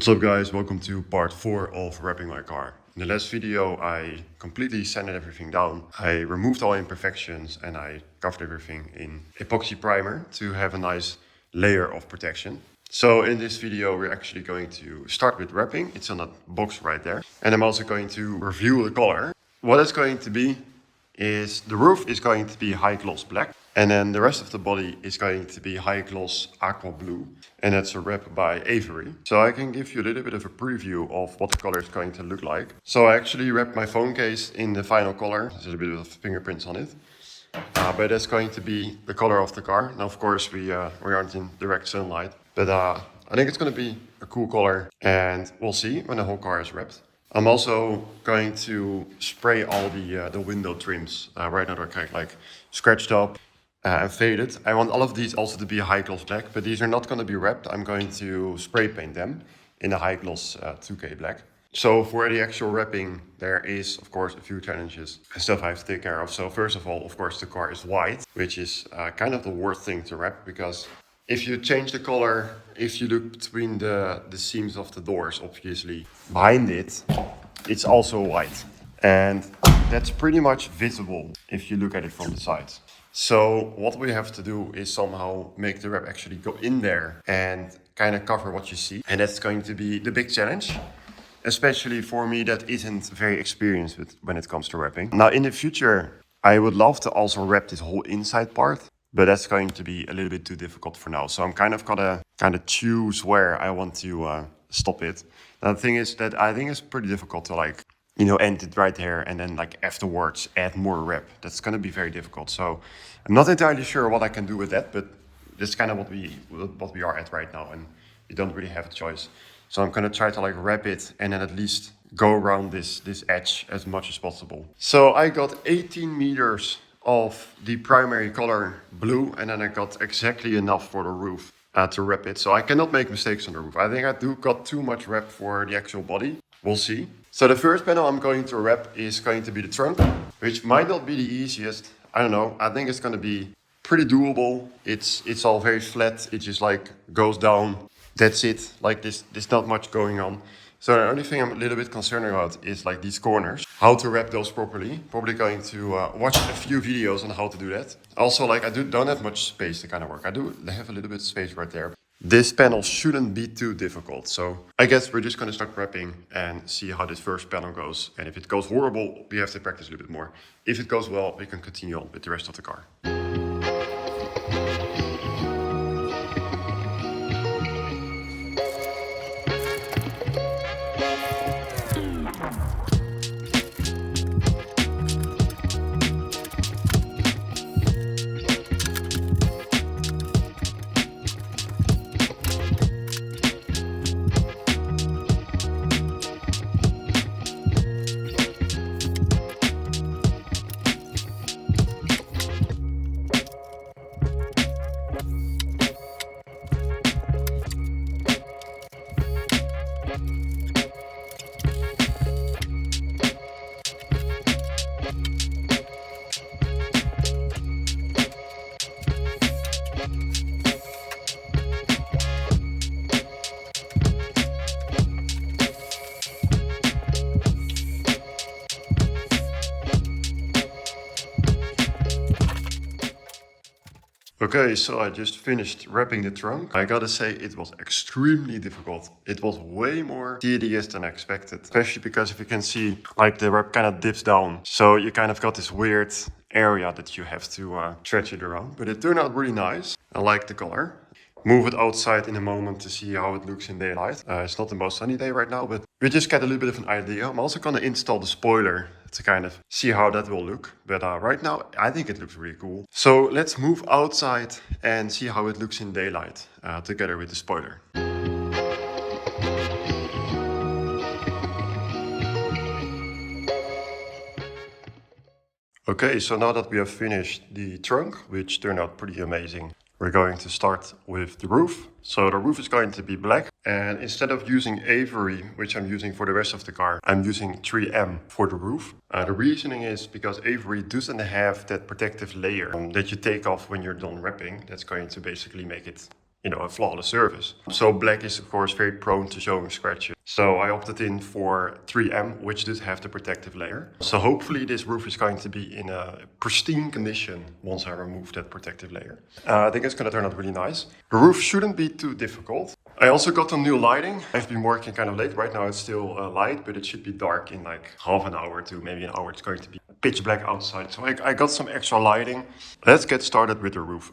What's up guys, welcome to part 4 of wrapping my car. In the last video I completely sanded everything down. I removed all imperfections and I covered everything in epoxy primer to have a nice layer of protection. So in this video we're actually going to start with wrapping. It's on that box right there. And I'm also going to review the color. What it's going to be is the roof is going to be high gloss black. And then the rest of the body is going to be high gloss aqua blue. And that's a wrap by Avery. So I can give you a little bit of a preview of what the color is going to look like. So I actually wrapped my phone case in the final color. There's a bit of fingerprints on it. But that's going to be the color of the car. Now of course we aren't in direct sunlight. But I think it's going to be a cool color. And we'll see when the whole car is wrapped. I'm also going to spray all the window trims. Right now they're kind of like scratched up and faded. I want all of these also to be high gloss black, but these are not going to be wrapped. I'm going to spray paint them in a high gloss 2K black. So for the actual wrapping, there is of course a few challenges and stuff I have to take care of. So first of all, of course, the car is white, which is kind of the worst thing to wrap, because if you change the color, if you look between the seams of the doors, obviously behind it, it's also white. And that's pretty much visible if you look at it from the sides. So what we have to do is somehow make the wrap actually go in there and kind of cover what you see. And that's going to be the big challenge, especially for me that isn't very experienced with when it comes to wrapping. Now in the future, I would love to also wrap this whole inside part, but that's going to be a little bit too difficult for now. So I'm kind of gonna choose where I want to stop it. Now the thing is that I think it's pretty difficult to end it right there and then afterwards add more wrap. That's gonna be very difficult. So I'm not entirely sure what I can do with that, but that's kind of what we are at right now, and you don't really have a choice. So I'm gonna try to wrap it and then at least go around this edge as much as possible. So I got 18 meters of the primary color blue, and then I got exactly enough for the roof to wrap it. So I cannot make mistakes on the roof. I think I got too much wrap for the actual body. We'll see. So the first panel I'm going to wrap is going to be the trunk, which might not be the easiest. I don't know. I think it's going to be pretty doable. It's all very flat. It just goes down. That's it. There's not much going on. So the only thing I'm a little bit concerned about is these corners, how to wrap those properly. Probably going to watch a few videos on how to do that. Also, I don't have much space to kind of work. I have a little bit of space right there. This panel shouldn't be too difficult. So I guess we're just going to start wrapping and see how this first panel goes. And if it goes horrible, we have to practice a little bit more. If it goes well, we can continue on with the rest of the car. Okay, so I just finished wrapping the trunk. I gotta say it was extremely difficult. It was way more tedious than I expected, especially because if you can see, the wrap kind of dips down. So you kind of got this weird area that you have to stretch it around. But it turned out really nice. I like the color. Move it outside in a moment to see how it looks in daylight. It's not the most sunny day right now, but we just get a little bit of an idea. I'm also gonna install the spoiler to kind of see how that will look. But right now, I think it looks really cool. So let's move outside and see how it looks in daylight together with the spoiler. Okay, so now that we have finished the trunk, which turned out pretty amazing, we're going to start with the roof. So the roof is going to be black, and instead of using Avery, which I'm using for the rest of the car, I'm using 3M for the roof. The reasoning is because Avery doesn't have that protective layer that you take off when you're done wrapping. That's going to basically make it a flawless surface. So black is of course very prone to showing scratches. So I opted in for 3M, which does have the protective layer. So hopefully this roof is going to be in a pristine condition once I remove that protective layer. I think it's going to turn out really nice. The roof shouldn't be too difficult. I also got some new lighting. I've been working kind of late. Right now it's still light, but it should be dark in like half an hour to maybe an hour. It's going to be pitch black outside. So I got some extra lighting. Let's get started with the roof.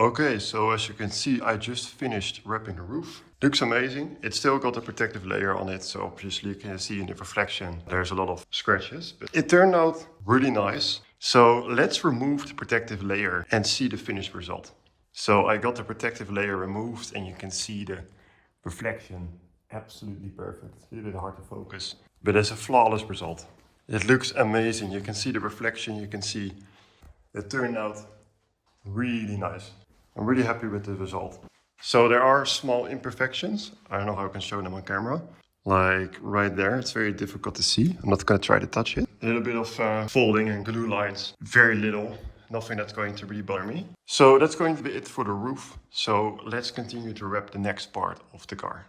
Okay, so as you can see, I just finished wrapping the roof. Looks amazing. It's still got a protective layer on it, so obviously you can see in the reflection there's a lot of scratches. But it turned out really nice. So let's remove the protective layer and see the finished result. So I got the protective layer removed and you can see the reflection. Absolutely perfect. It's a little bit hard to focus, but it's a flawless result. It looks amazing. You can see the reflection, you can see it turned out really nice. I'm really happy with the result. So there are small imperfections. I don't know how I can show them on camera. Like right there, it's very difficult to see. I'm not gonna try to touch it. A little bit of folding and glue lines, very little. Nothing that's going to really bother me. So that's going to be it for the roof. So let's continue to wrap the next part of the car.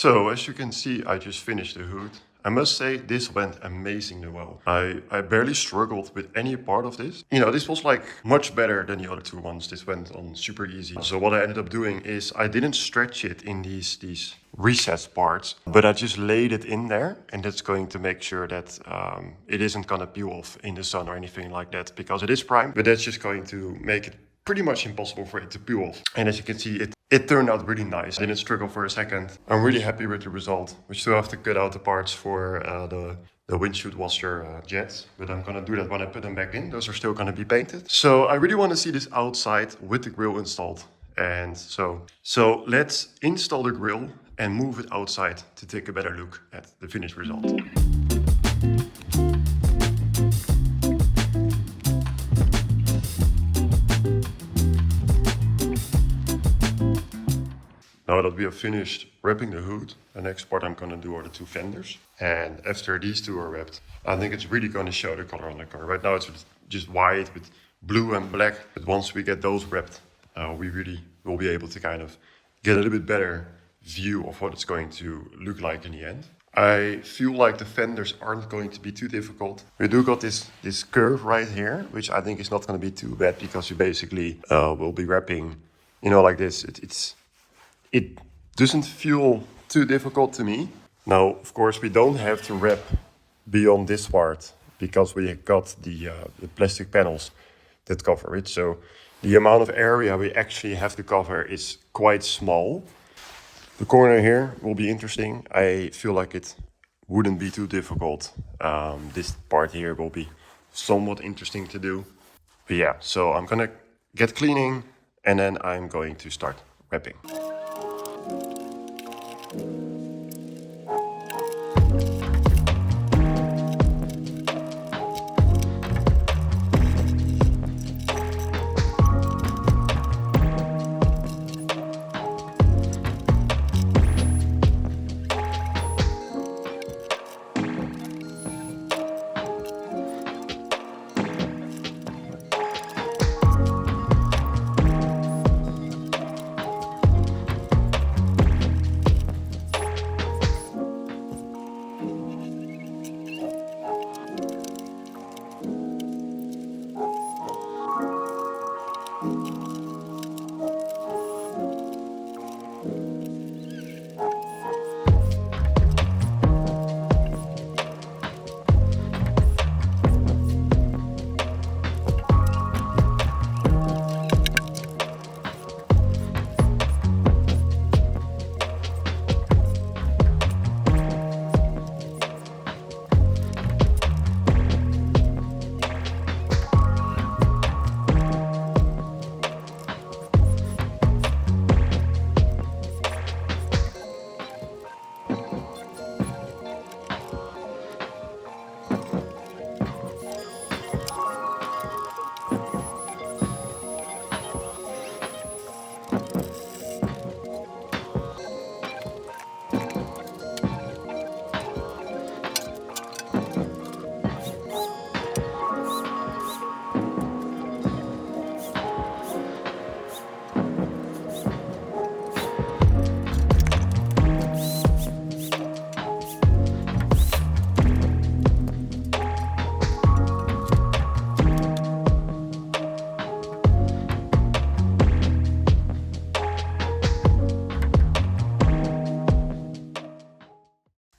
So as you can see, I just finished the hood. I must say this went amazingly well. I barely struggled with any part of this. You know, this was like much better than the other two ones. This went on super easy. So what I ended up doing is I didn't stretch it in these recessed parts, but I just laid it in there, and that's going to make sure that it isn't gonna peel off in the sun or anything like that, because it is primed, but that's just going to make it pretty much impossible for it to peel off. And as you can see, it turned out really nice. I didn't struggle for a second. I'm really happy with the result. We still have to cut out the parts for the windshield washer jets, but I'm gonna do that when I put them back in. Those are still gonna be painted. So I really wanna see this outside with the grill installed. And so let's install the grill and move it outside to take a better look at the finished result. Now that we have finished wrapping the hood, the next part I'm gonna do are the two fenders. And after these two are wrapped, I think it's really gonna show the color on the car. Right now it's just white with blue and black. But once we get those wrapped, we really will be able to kind of get a little bit better view of what it's going to look like in the end. I feel like the fenders aren't going to be too difficult. We do got this curve right here, which I think is not gonna be too bad, because you basically will be wrapping, you know, like this. It doesn't feel too difficult to me. Now, of course, we don't have to wrap beyond this part, because we got the plastic panels that cover it. So the amount of area we actually have to cover is quite small. The corner here will be interesting. I feel like it wouldn't be too difficult. This part here will be somewhat interesting to do. But yeah, so I'm gonna get cleaning, and then I'm going to start wrapping.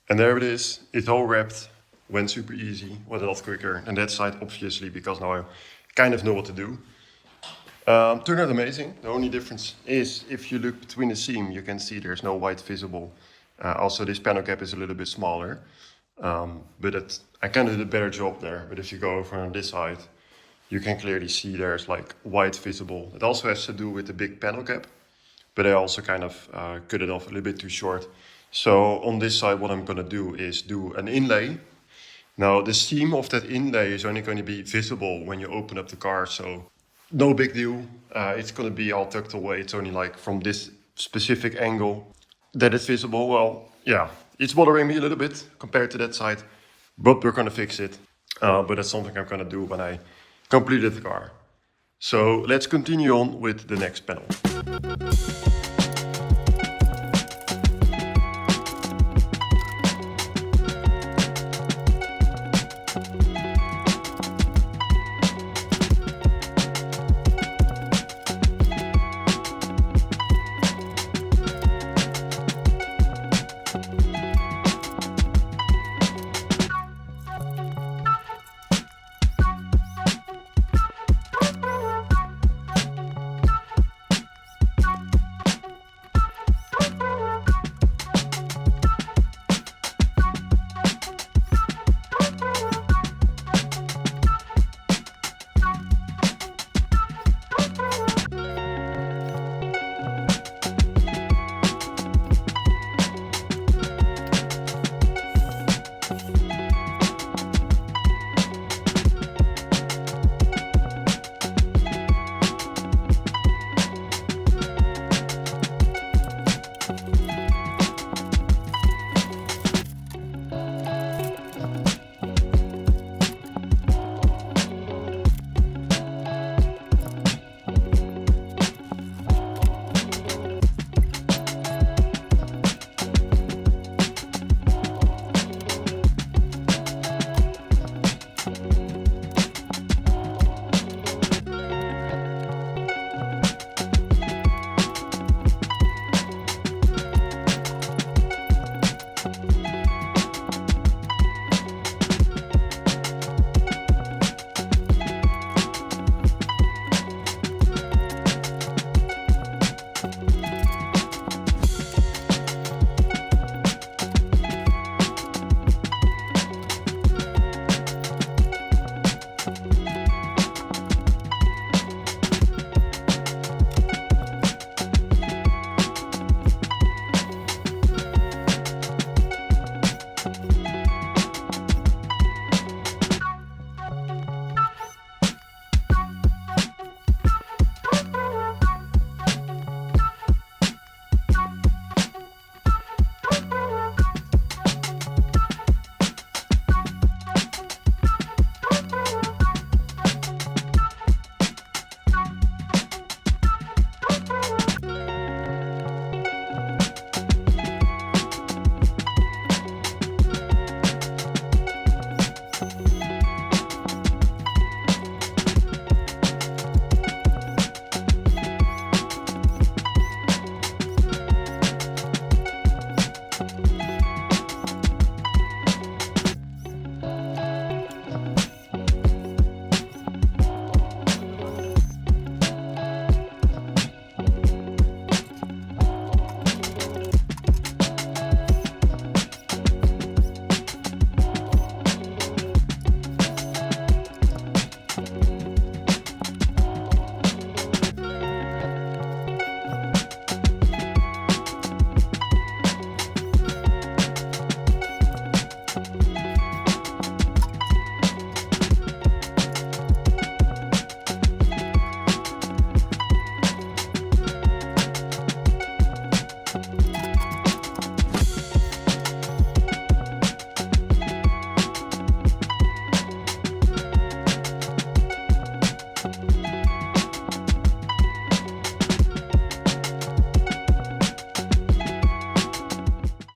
And there it is. It's all wrapped. Went super easy. Went a lot quicker. And that side, obviously, because now I kind of know what to do. Turned out amazing. The only difference is if you look between the seam, you can see there's no white visible. Also, this panel cap is a little bit smaller. But I kind of did a better job there. But if you go over on this side, you can clearly see there's like white visible. It also has to do with the big panel cap. But I also kind of cut it off a little bit too short. So on this side, what I'm going to do is do an inlay. Now, the seam of that inlay is only going to be visible when you open up the car. So no big deal. It's going to be all tucked away. It's only like from this specific angle that it's visible. Well, yeah, it's bothering me a little bit compared to that side, but we're going to fix it. But that's something I'm going to do when I completed the car. So let's continue on with the next panel.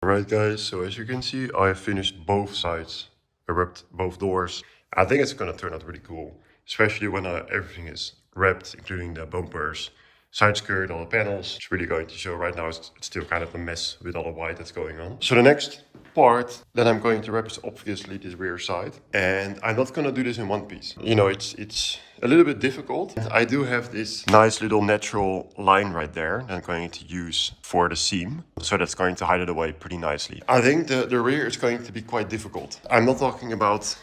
Alright guys, so as you can see, I have finished both sides. I wrapped both doors. I think it's gonna turn out really cool, especially when everything is wrapped, including the bumpers, side skirt, all the panels. It's really going to show. Right now it's still kind of a mess with all the white that's going on. So the next part that I'm going to wrap is obviously this rear side. And I'm not gonna do this in one piece. You know, it's a little bit difficult. I do have this nice little natural line right there that I'm going to use for the seam. So that's going to hide it away pretty nicely. I think the rear is going to be quite difficult. I'm not talking about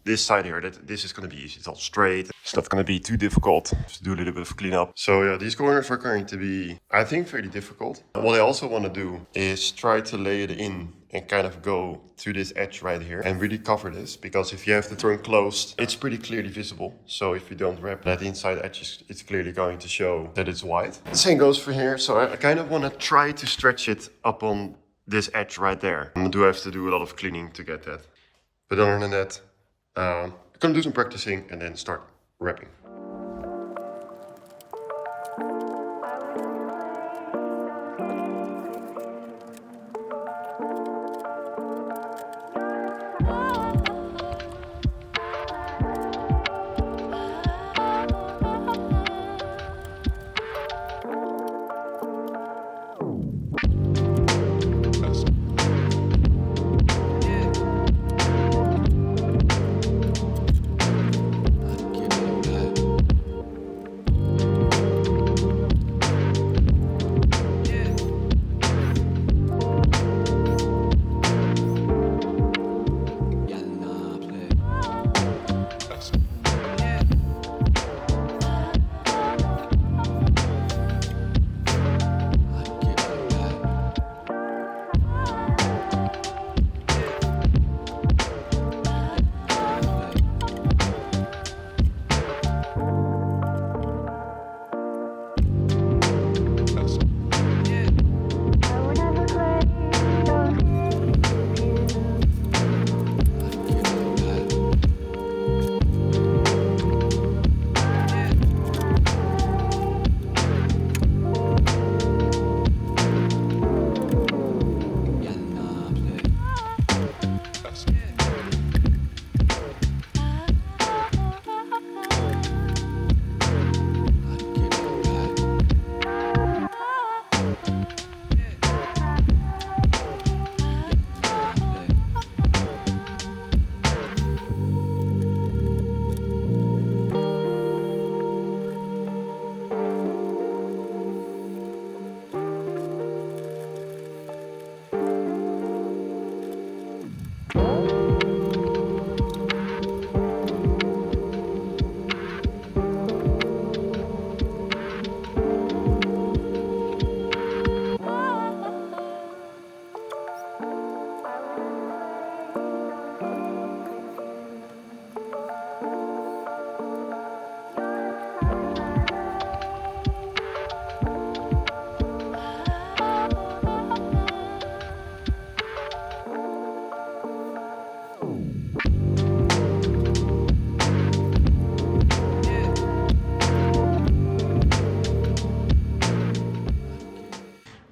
this side here, that this is going to be easy. It's all straight. It's not going to be too difficult. Just do a little bit of cleanup. So yeah, these corners are going to be, I think, fairly difficult. What I also want to do is try to lay it in and kind of go to this edge right here and really cover this, because if you have the turn closed, it's pretty clearly visible. So if you don't wrap that inside edge, it's clearly going to show that it's white. The same goes for here. So I kind of want to try to stretch it up on this edge right there. I do have to do a lot of cleaning to get that. But other than that, I'm gonna do some practicing and then start wrapping.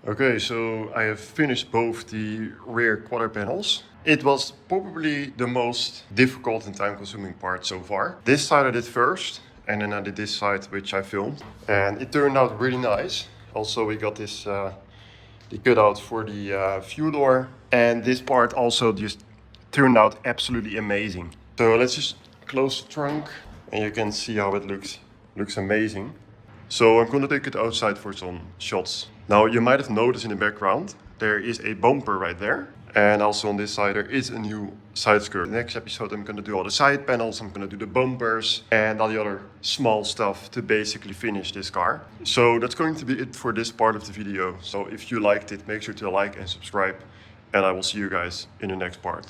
Okay, so I have finished both the rear quarter panels. It was probably the most difficult and time-consuming part so far. This side I did first, and then I did this side, which I filmed. And it turned out really nice. Also, we got this the cutout for the fuel door. And this part also just turned out absolutely amazing. So let's just close the trunk, and you can see how it looks. Looks amazing. So I'm gonna take it outside for some shots. Now you might have noticed in the background, there is a bumper right there. And also on this side, there is a new side skirt. The next episode, I'm gonna do all the side panels, I'm gonna do the bumpers and all the other small stuff to basically finish this car. So that's going to be it for this part of the video. So if you liked it, make sure to like and subscribe. And I will see you guys in the next part.